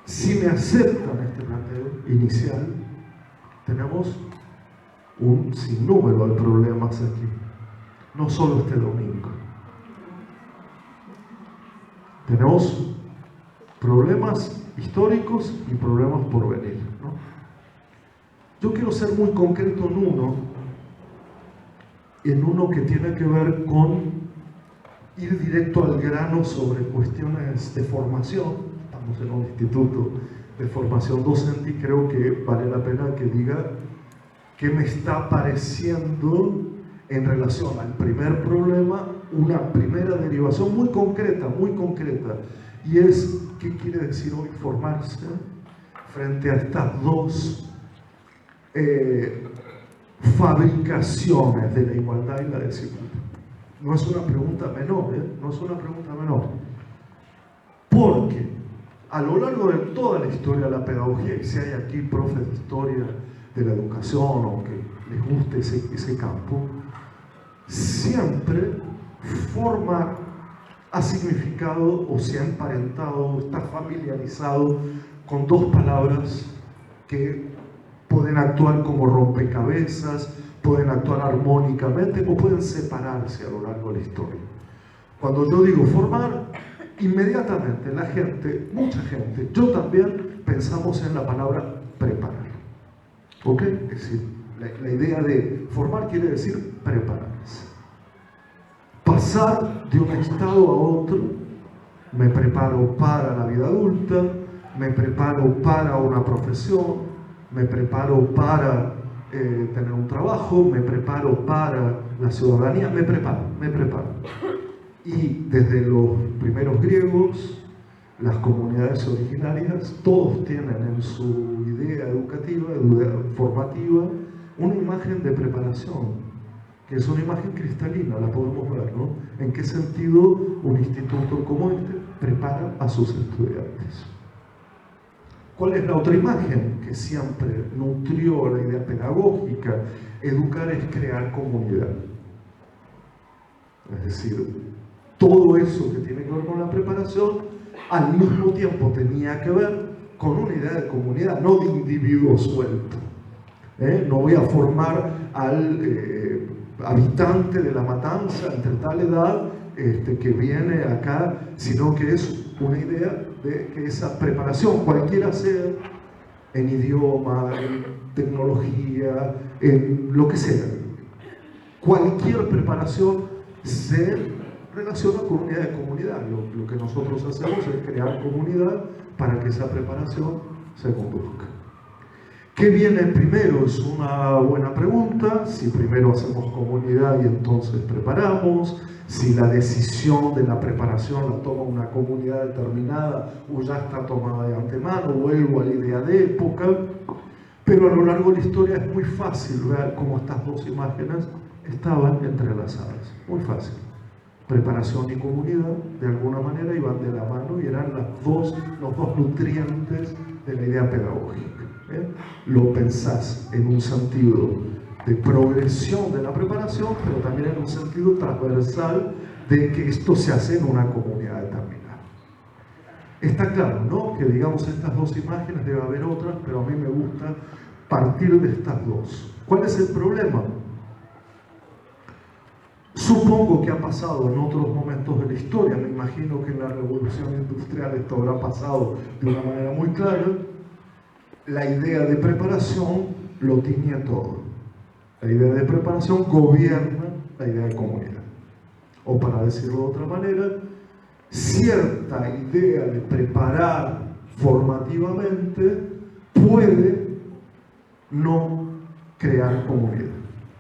Si me aceptan este planteo inicial, tenemos un sinnúmero de problemas aquí, no solo este domingo. Tenemos problemas históricos y problemas por venir, ¿no? Yo quiero ser muy concreto en uno que tiene que ver con ir directo al grano sobre cuestiones de formación. Estamos en un instituto de formación docente y creo que vale la pena que diga qué me está pareciendo en relación al primer problema, una primera derivación muy concreta, y es qué quiere decir hoy formarse frente a estas dos fabricaciones de la igualdad y la desigualdad. No es una pregunta menor, no es una pregunta menor, porque a lo largo de toda la historia de la pedagogía, y si hay aquí profes de historia de la educación o que les guste ese campo, siempre formar ha significado o se ha emparentado, está familiarizado con dos palabras que pueden actuar como rompecabezas, pueden actuar armónicamente o pueden separarse a lo largo de la historia. Cuando yo digo formar, inmediatamente la gente, mucha gente, yo también, pensamos en la palabra preparar. ¿Ok? Es decir, la idea de formar quiere decir prepararse. Pasar de un estado a otro, me preparo para la vida adulta, me preparo para una profesión, me preparo para tener un trabajo, me preparo para la ciudadanía, me preparo. Y desde los primeros griegos, las comunidades originarias, todos tienen en su idea educativa, formativa, una imagen de preparación, que es una imagen cristalina, la podemos ver, ¿no? ¿En qué sentido un instituto como este prepara a sus estudiantes? ¿Cuál es la otra imagen que siempre nutrió la idea pedagógica? Educar es crear comunidad. Es decir, todo eso que tiene que ver con la preparación, al mismo tiempo tenía que ver con una idea de comunidad, no de individuo suelto. No voy a formar al habitante de La Matanza entre tal edad que viene acá, sino que es una idea de que esa preparación, cualquiera sea, en idioma, en tecnología, en lo que sea, cualquier preparación se relaciona con una idea de comunidad. Lo que nosotros hacemos es crear comunidad para que esa preparación se conduzca. ¿Qué viene primero? Es una buena pregunta. Si primero hacemos comunidad y entonces preparamos, si la decisión de la preparación la toma una comunidad determinada o ya está tomada de antemano, vuelvo a la idea de época. Pero a lo largo de la historia es muy fácil ver cómo estas dos imágenes estaban entrelazadas. Muy fácil. Preparación y comunidad, de alguna manera, iban de la mano y eran los dos nutrientes de la idea pedagógica. Lo pensás en un sentido de progresión de la preparación, pero también en un sentido transversal de que esto se hace en una comunidad determinada. Está claro, ¿no?, que digamos estas dos imágenes, debe haber otras, pero a mí me gusta partir de estas dos. ¿Cuál es el problema? Supongo que ha pasado en otros momentos de la historia, me imagino que en la revolución industrial esto habrá pasado de una manera muy clara. La idea de preparación lo tiñe todo. La idea de preparación gobierna la idea de comunidad. O para decirlo de otra manera, cierta idea de preparar formativamente puede no crear comunidad.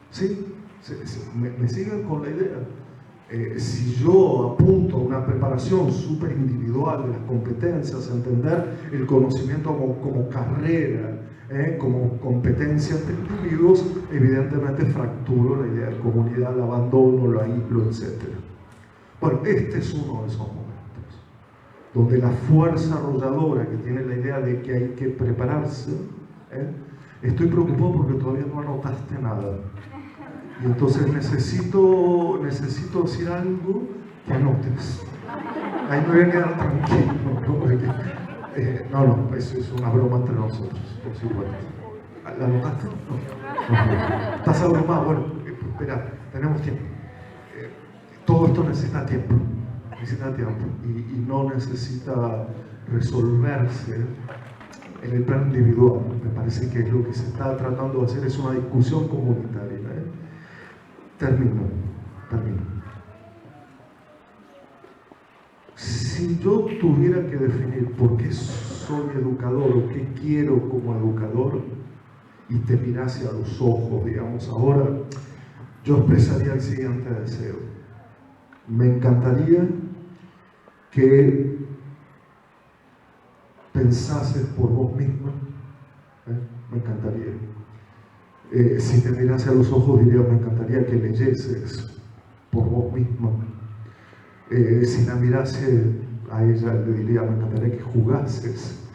¿Sí? ¿Me siguen con la idea? Si yo apunto a una preparación súper individual de las competencias, entender el conocimiento como carrera, como competencia entre individuos, evidentemente fracturo la idea de comunidad, la abandono, lo aíslo, etc. Bueno, este es uno de esos momentos, donde la fuerza arrolladora que tiene la idea de que hay que prepararse, estoy preocupado porque todavía no anotaste nada. Y entonces necesito decir algo que anotes. Ahí me voy a quedar tranquilo, ¿no? No, eso es una broma entre nosotros, por supuesto. ¿La notaste? No. ¿Estás abrumado? Bueno, espera, tenemos tiempo. Todo esto necesita tiempo, y no necesita resolverse en el plano individual. Me parece que lo que se está tratando de hacer es una discusión comunitaria. Termino. Si yo tuviera que definir por qué soy educador o qué quiero como educador, y te mirase a los ojos, digamos, ahora, yo expresaría el siguiente deseo. Me encantaría que pensases por vos misma, me encantaría. Si te mirase a los ojos, diría, me encantaría que leyeses por vos misma. Si la mirase a ella, le diría, me encantaría que jugases,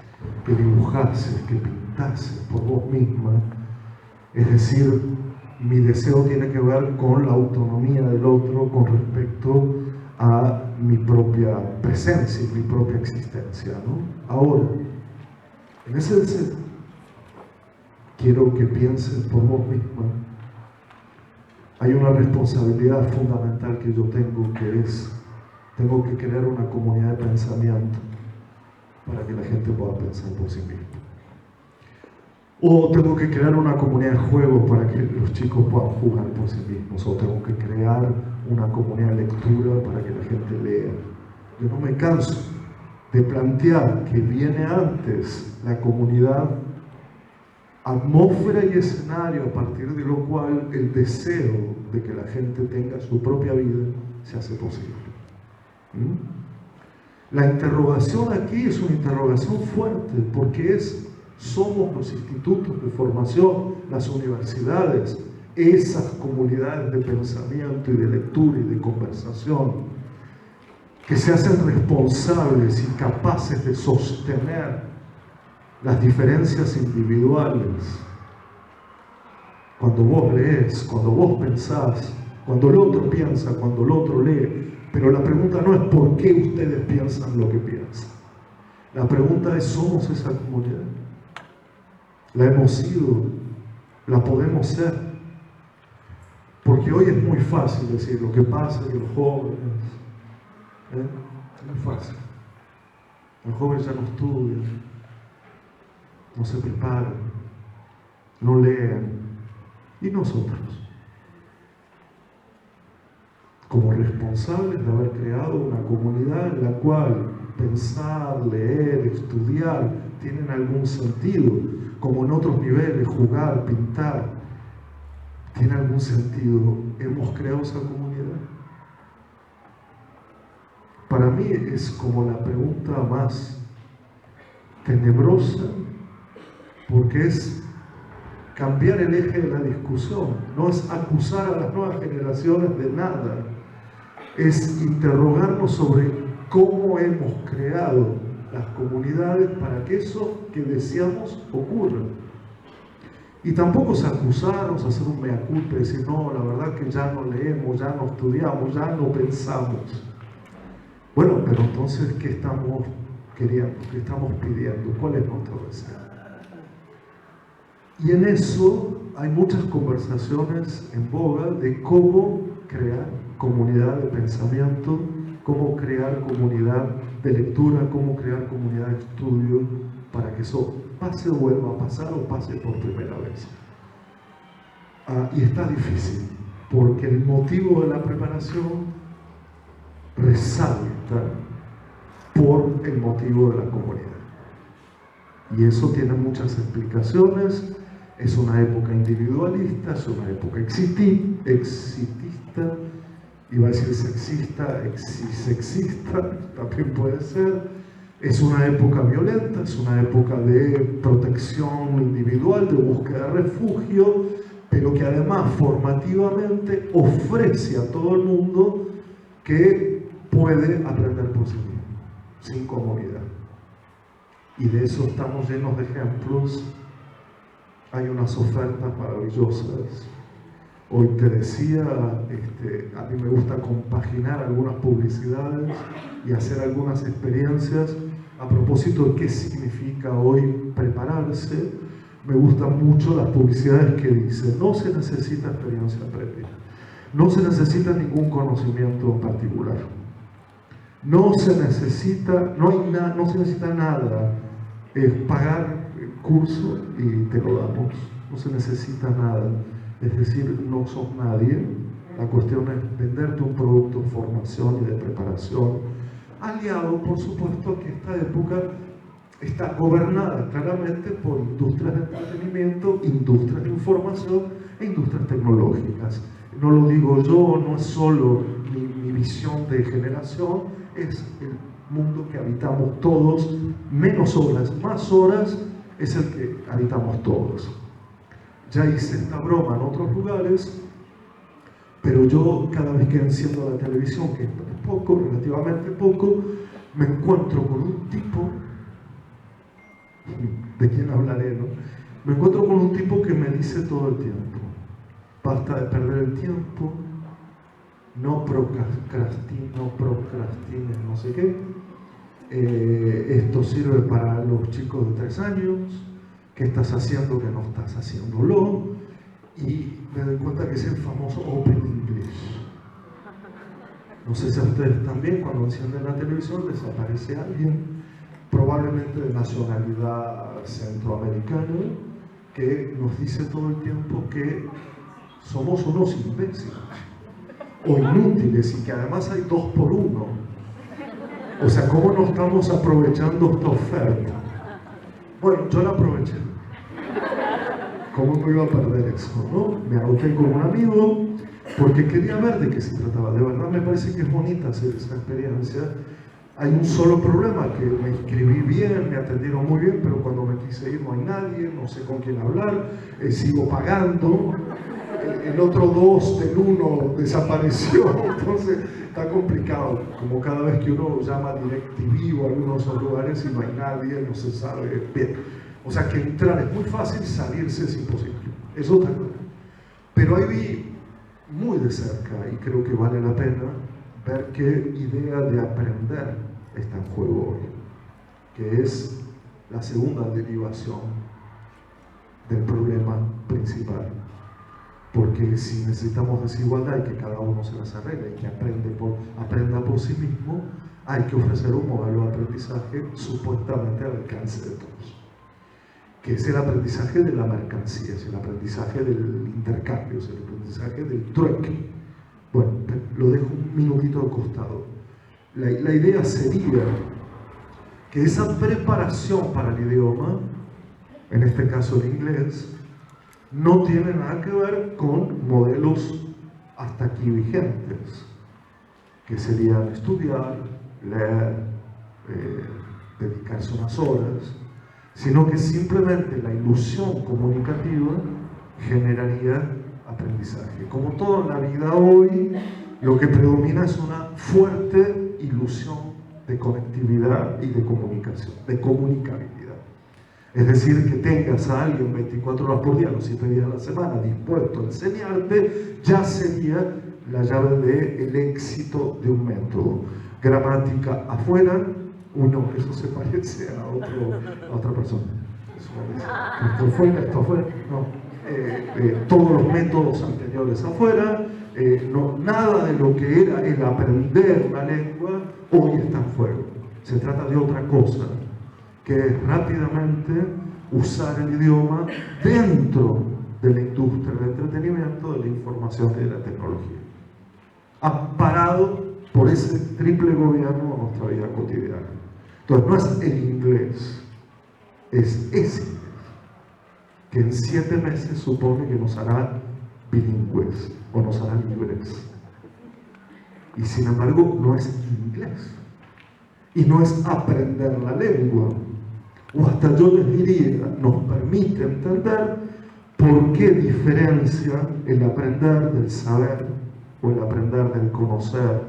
que dibujases, que pintases por vos misma. Es decir, mi deseo tiene que ver con la autonomía del otro con respecto a mi propia presencia y mi propia existencia, ¿no? Ahora, en ese deseo, quiero que pienses por vos misma. Hay una responsabilidad fundamental que yo tengo, que es, tengo que crear una comunidad de pensamiento para que la gente pueda pensar por sí misma. O tengo que crear una comunidad de juego para que los chicos puedan jugar por sí mismos. O tengo que crear una comunidad de lectura para que la gente lea. Yo no me canso de plantear que viene antes la comunidad, atmósfera y escenario a partir de lo cual el deseo de que la gente tenga su propia vida se hace posible. La interrogación aquí es una interrogación fuerte, porque somos los institutos de formación, las universidades, esas comunidades de pensamiento y de lectura y de conversación, que se hacen responsables y capaces de sostener las diferencias individuales. Cuando vos lees, cuando vos pensás, cuando el otro piensa, cuando el otro lee. Pero la pregunta no es por qué ustedes piensan lo que piensan. La pregunta es, ¿somos esa comunidad? ¿La hemos sido? ¿La podemos ser? Porque hoy es muy fácil decir lo que pasa que los jóvenes, es muy fácil. Los jóvenes ya no estudian, no se preparan, no leen. ¿Y nosotros? Como responsables de haber creado una comunidad en la cual pensar, leer, estudiar tienen algún sentido, como en otros niveles, jugar, pintar, tiene algún sentido, hemos creado esa comunidad. Para mí es como la pregunta más tenebrosa, porque es cambiar el eje de la discusión, no es acusar a las nuevas generaciones de nada, es interrogarnos sobre cómo hemos creado las comunidades para que eso que deseamos ocurra. Y tampoco es acusarnos, hacer un mea culpa y decir, no, la verdad que ya no leemos, ya no estudiamos, ya no pensamos. Bueno, pero entonces, ¿qué estamos queriendo? ¿Qué estamos pidiendo? ¿Cuál es nuestro deseo? Y en eso hay muchas conversaciones en boga de cómo crear comunidad de pensamiento, cómo crear comunidad de lectura, cómo crear comunidad de estudio para que eso pase o vuelva a pasar o pase por primera vez. Y está difícil, porque el motivo de la preparación resalta por el motivo de la comunidad. Y eso tiene muchas explicaciones. Es una época individualista, es una época exitista, iba a decir sexista, sexista, también puede ser. Es una época violenta, es una época de protección individual, de búsqueda de refugio, pero que además formativamente ofrece a todo el mundo que puede aprender por sí mismo, sin comunidad. Y de eso estamos llenos de ejemplos. Hay unas ofertas maravillosas. Hoy te decía, a mí me gusta compaginar algunas publicidades y hacer algunas experiencias a propósito de qué significa hoy prepararse, me gustan mucho las publicidades que dicen: no se necesita experiencia previa, no se necesita ningún conocimiento en particular, no se necesita nada, es pagar el curso y te lo damos, no se necesita nada, es decir, no sos nadie, la cuestión es venderte un producto de formación y de preparación, aliado, por supuesto, que esta época está gobernada claramente por industrias de entretenimiento, industrias de información e industrias tecnológicas. No lo digo yo, no es solo mi visión de generación, es el mundo que habitamos todos, menos horas, más horas, es el que habitamos todos. Ya hice esta broma en otros lugares, pero yo cada vez que enciendo la televisión, que es poco, relativamente poco, me encuentro con un tipo, de quien hablaré, ¿no? Me encuentro con un tipo que me dice todo el tiempo: basta de perder el tiempo, no procrastines, no sé qué, esto sirve para los chicos de 3 años, ¿qué estás haciendo que no estás haciéndolo? Y me doy cuenta que es el famoso Open English. No sé si a ustedes también, cuando encienden la televisión, les aparece alguien, probablemente de nacionalidad centroamericana, que nos dice todo el tiempo que somos unos imbéciles o inútiles y que además hay 2 por 1. O sea, ¿cómo no estamos aprovechando esta oferta? Bueno, yo la aproveché. ¿Cómo me iba a perder eso, no? Me anoté con un amigo porque quería ver de qué se trataba. De verdad me parece que es bonita hacer esa experiencia. Hay un solo problema, que me inscribí bien, me atendieron muy bien, pero cuando me quise ir no hay nadie, no sé con quién hablar, sigo pagando, el otro 2 del 1 desapareció, entonces está complicado, como cada vez que uno llama a DirecTV o a algunos de esos lugares y no hay nadie, no se sabe bien. O sea que entrar es muy fácil, salirse es imposible, es otra cosa. Pero ahí vi muy de cerca, y creo que vale la pena, ver qué idea de aprender está en juego hoy, que es la segunda derivación del problema principal. Porque si necesitamos desigualdad y que cada uno se las arregle y que aprenda por sí mismo, hay que ofrecer un modelo de aprendizaje supuestamente al alcance de todos, que es el aprendizaje de la mercancía, es el aprendizaje del intercambio, es el aprendizaje del trueque. Bueno, lo dejo un minutito de costado. La idea sería que esa preparación para el idioma, en este caso el inglés, no tiene nada que ver con modelos hasta aquí vigentes, que serían estudiar, leer, dedicarse unas horas, sino que simplemente la ilusión comunicativa generaría aprendizaje. Como todo en la vida hoy, lo que predomina es una fuerte ilusión de conectividad y de comunicación, de comunicabilidad. Es decir, que tengas a alguien 24 horas por día, los 7 días de la semana, dispuesto a enseñarte, ya sería la llave del éxito de un método. Gramática afuera, uno, eso se parece a otra persona. Esto afuera, no. Todos los métodos anteriores afuera, nada de lo que era el aprender la lengua hoy está en juego. Se trata de otra cosa, que es rápidamente usar el idioma dentro de la industria del entretenimiento, de la información y de la tecnología, amparado por ese triple gobierno de nuestra vida cotidiana. Entonces no es el inglés, es ese inglés, que en 7 meses supone que nos hará bilingües o nos hará libres. Y sin embargo no es inglés. Y no es aprender la lengua. O hasta yo les diría, nos permite entender por qué diferencia el aprender del saber, o el aprender del conocer,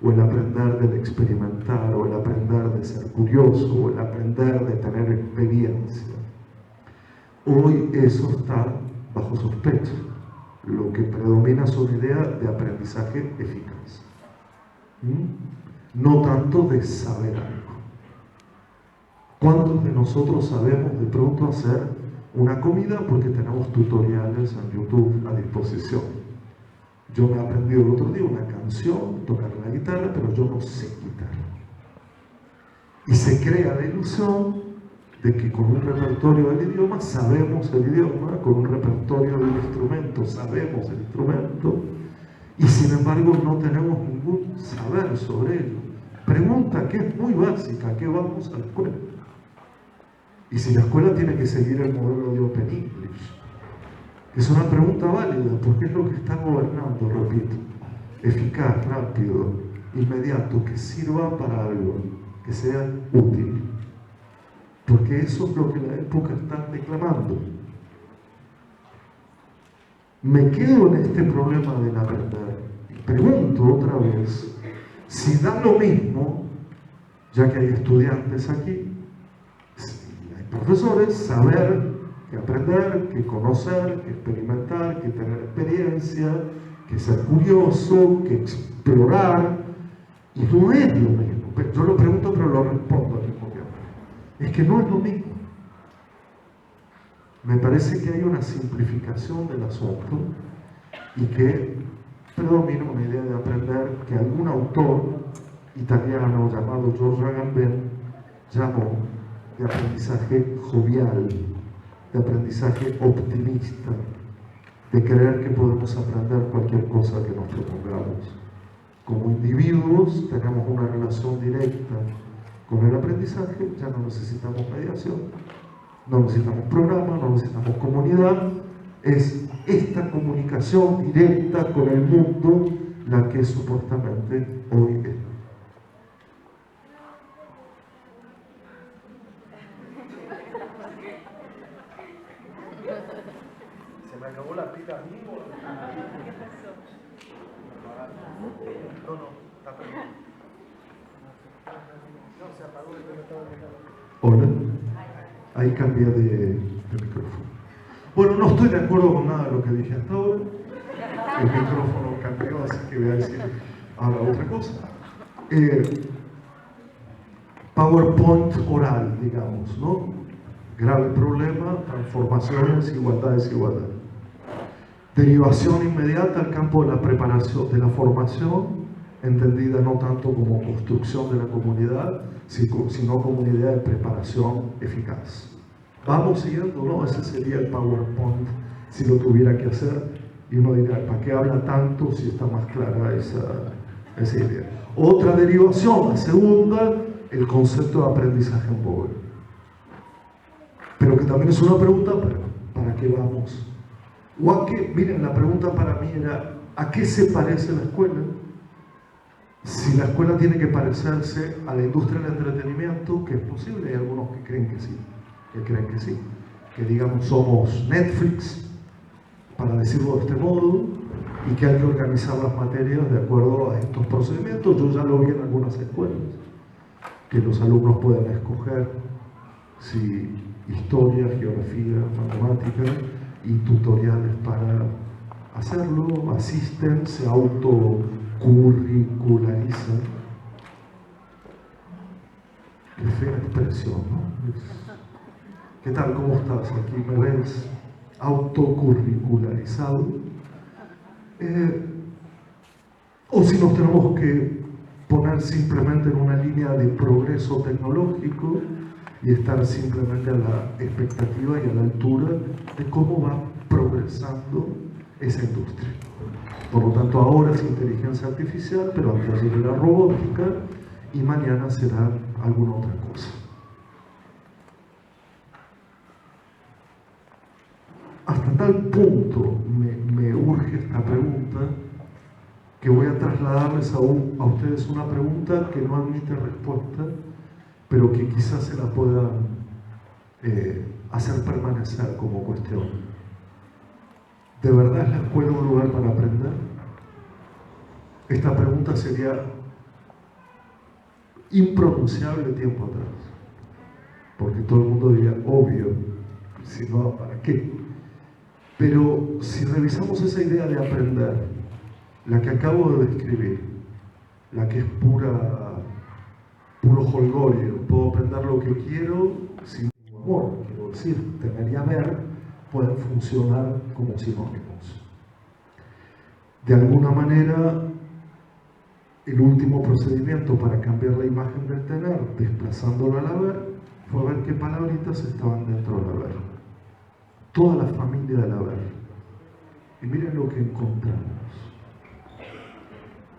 o el aprender del experimentar, o el aprender de ser curioso, o el aprender de tener experiencia. Hoy eso está bajo sospecha. Lo que predomina es una idea de aprendizaje eficaz. No tanto de saber algo. ¿Cuántos de nosotros sabemos de pronto hacer una comida porque tenemos tutoriales en YouTube a disposición? Yo me he aprendido el otro día una canción, tocar la guitarra, pero yo no sé guitarra. Y se crea la ilusión de que con un repertorio del idioma sabemos el idioma, con un repertorio del instrumento sabemos el instrumento, y sin embargo no tenemos ningún saber sobre ello. Pregunta que es muy básica: ¿qué vamos a la escuela? Y si la escuela tiene que seguir el modelo de Open English. Es una pregunta válida, porque es lo que está gobernando, repito. Eficaz, rápido, inmediato, que sirva para algo, que sea útil. Porque eso es lo que la época está declamando. Me quedo en este problema del aprender y pregunto otra vez si da lo mismo, ya que hay estudiantes aquí, hay profesores, saber que aprender, que conocer, que experimentar, que tener experiencia, que ser curioso, que explorar, y no es lo mismo. Yo lo pregunto pero lo respondo al mismo tiempo. Es que no es lo mismo. Me parece que hay una simplificación del asunto y que predomina una idea de aprender que algún autor italiano llamado Giorgio Agamben llamó de aprendizaje jovial, de aprendizaje optimista, de creer que podemos aprender cualquier cosa que nos propongamos. Como individuos tenemos una relación directa con el aprendizaje, ya no necesitamos mediación, no necesitamos programa, no necesitamos comunidad. Es esta comunicación directa con el mundo la que supuestamente hoy es. ¿Se me acabó la pila a mí o qué pasó? No, está perdido. No, se apagó el teléfono. Hola. Ahí cambié de micrófono. Bueno, no estoy de acuerdo con nada de lo que dije hasta ahora. El micrófono cambió, así que voy a decir ahora otra cosa. PowerPoint oral, digamos, ¿no? Grave problema, transformaciones, igualdad, desigualdad. Derivación inmediata al campo de la preparación, de la formación, entendida no tanto como construcción de la comunidad, sino como una idea de preparación eficaz. Vamos siguiendo, ¿no? Ese sería el PowerPoint si lo tuviera que hacer, y uno diría, ¿para qué habla tanto si está más clara esa idea? Otra derivación, la segunda, el concepto de aprendizaje en voz. Pero que también es una pregunta, ¿para qué vamos? O a qué, miren, la pregunta para mí era, ¿a qué se parece la escuela? Si la escuela tiene que parecerse a la industria del entretenimiento, que es posible, hay algunos que creen que sí, que digamos somos Netflix, para decirlo de este modo, y que hay que organizar las materias de acuerdo a estos procedimientos. Yo ya lo vi en algunas escuelas, que los alumnos pueden escoger si historia, geografía, matemática, y tutoriales para hacerlo, asisten, se autocurricularizan. Qué fea expresión, ¿no? ¿Qué tal? ¿Cómo estás? Aquí me ves autocurricularizado. O si nos tenemos que poner simplemente en una línea de progreso tecnológico y estar simplemente a la expectativa y a la altura de cómo va progresando esa industria. Por lo tanto, ahora es inteligencia artificial, pero antes era robótica y mañana será alguna otra cosa. Hasta tal punto me urge esta pregunta que voy a trasladarles a ustedes una pregunta que no admite respuesta, pero que quizás se la puedan hacer permanecer como cuestión. ¿De verdad es la escuela un lugar para aprender? Esta pregunta sería impronunciable tiempo atrás, porque todo el mundo diría, obvio, si no, ¿para qué? Pero si revisamos esa idea de aprender, la que acabo de describir, la que es puro jolgorio, puedo aprender lo que quiero sin amor, quiero decir, tener y haber pueden funcionar como sinónimos. De alguna manera, el último procedimiento para cambiar la imagen del tener, desplazándolo al haber, fue ver qué palabritas estaban dentro del haber. Toda la familia del haber. Y miren lo que encontramos.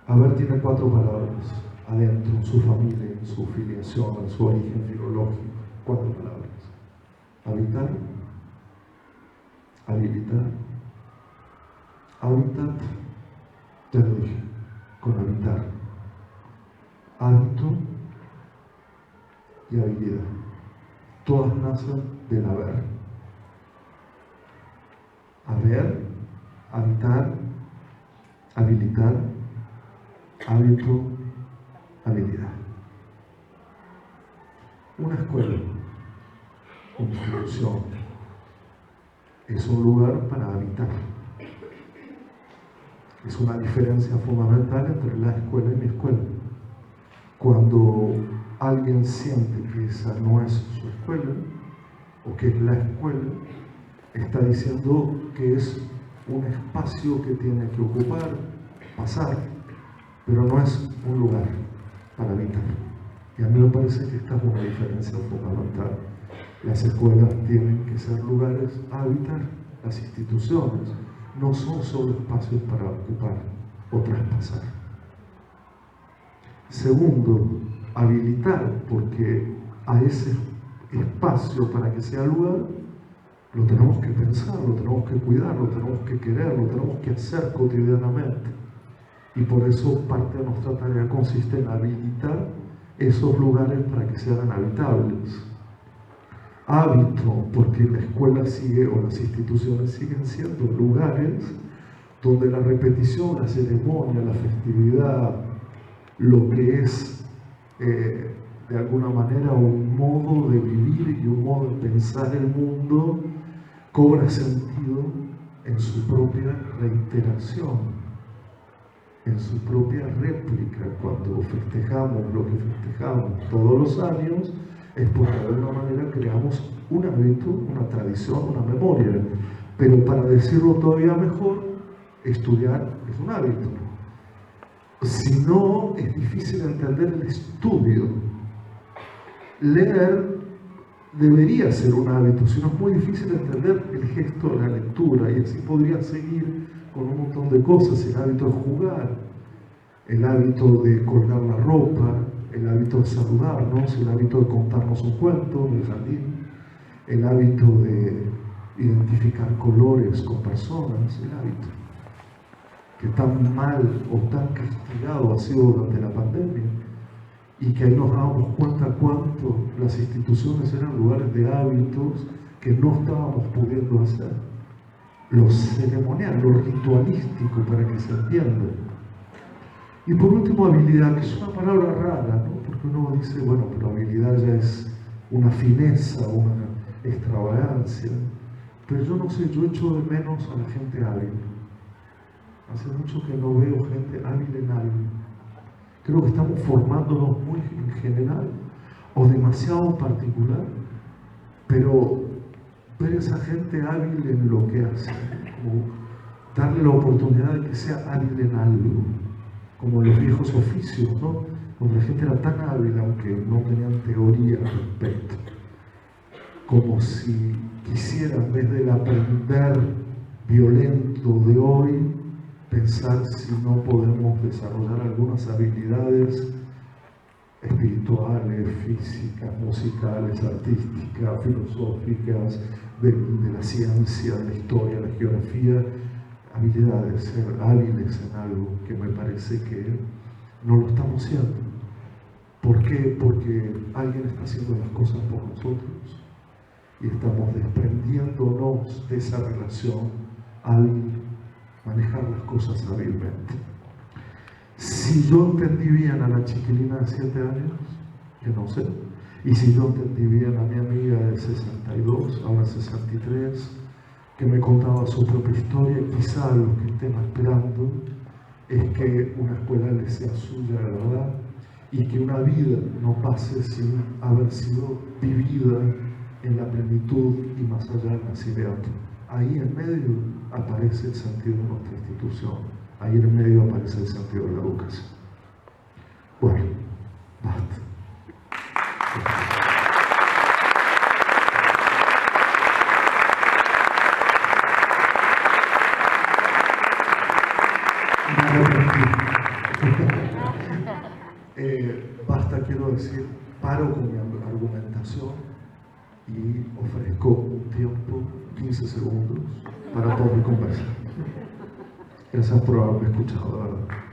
Haber tiene 4 palabras adentro, en su familia, en su filiación, en su origen filológico. 4 palabras. Habitar, habilitar, hábitat, ya lo dije, con habitar, hábito y habilidad. Todas nacen del haber. Haber, habitar, habilitar, hábito, habilidad. Una escuela, una institución, es un lugar para habitar. Es una diferencia fundamental entre la escuela y mi escuela. Cuando alguien siente que esa no es su escuela, o que es la escuela, está diciendo que es un espacio que tiene que ocupar, pasar, pero no es un lugar para habitar. Y a mí me parece que esta es una diferencia fundamental. Las escuelas tienen que ser lugares a habitar. Las instituciones no son solo espacios para ocupar o traspasar. Segundo, habilitar, porque a ese espacio para que sea lugar lo tenemos que pensar, lo tenemos que cuidar, lo tenemos que querer, lo tenemos que hacer cotidianamente. Y por eso parte de nuestra tarea consiste en habilitar esos lugares para que sean habitables. Hábito, porque la escuela sigue o las instituciones siguen siendo lugares donde la repetición, la ceremonia, la festividad, lo que es de alguna manera un modo de vivir y un modo de pensar el mundo, cobra sentido en su propia reiteración, en su propia réplica. Cuando festejamos lo que festejamos todos los años, es porque de alguna manera creamos un hábito, una tradición, una memoria. Pero para decirlo todavía mejor, estudiar es un hábito. Si no, es difícil entender el estudio. Leer debería ser un hábito, si no es muy difícil entender el gesto de la lectura, y así podría seguir con un montón de cosas. El hábito de jugar, el hábito de colgar la ropa, el hábito de saludarnos, el hábito de contarnos un cuento en el jardín, el hábito de identificar colores con personas, el hábito que tan mal o tan castigado ha sido durante la pandemia, y que ahí nos damos cuenta cuánto las instituciones eran lugares de hábitos que no estábamos pudiendo hacer. Lo ceremonial, lo ritualístico, para que se entienda. Y por último, habilidad, que es una palabra rara, ¿no? Porque uno dice, bueno, pero habilidad ya es una fineza, una extravagancia. Pero yo no sé, yo echo de menos a la gente hábil. Hace mucho que no veo gente hábil en algo. Creo que estamos formándonos muy en general o demasiado particular, pero ver a esa gente hábil en lo que hace, como darle la oportunidad de que sea hábil en algo, como los viejos oficios, ¿no? Donde la gente era tan hábil, aunque no tenían teoría al respecto, como si quisiera, en vez del aprender violento de hoy, pensar si no podemos desarrollar algunas habilidades espirituales, físicas, musicales, artísticas, filosóficas, de la ciencia, de la historia, de la geografía, habilidades, ser hábiles en algo que me parece que no lo estamos haciendo. ¿Por qué? Porque alguien está haciendo las cosas por nosotros y estamos desprendiéndonos de esa relación hábil, manejar las cosas hábilmente. Si yo entendí bien a la chiquilina de 7 años, que no sé, y si yo entendí bien a mi amiga de 62, ahora 63, que me contaba su propia historia, quizá lo que estén esperando es que una escuela les sea suya de verdad y que una vida no pase sin haber sido vivida en la plenitud y más allá del nacimiento. Ahí en medio aparece el sentido de nuestra institución, ahí en medio aparece el sentido de la educación. Bueno, basta. Basta, quiero decir, paro con mi argumentación y ofrezco un tiempo, 15 segundos, para poder conversar. Gracias por haberme escuchado, de verdad.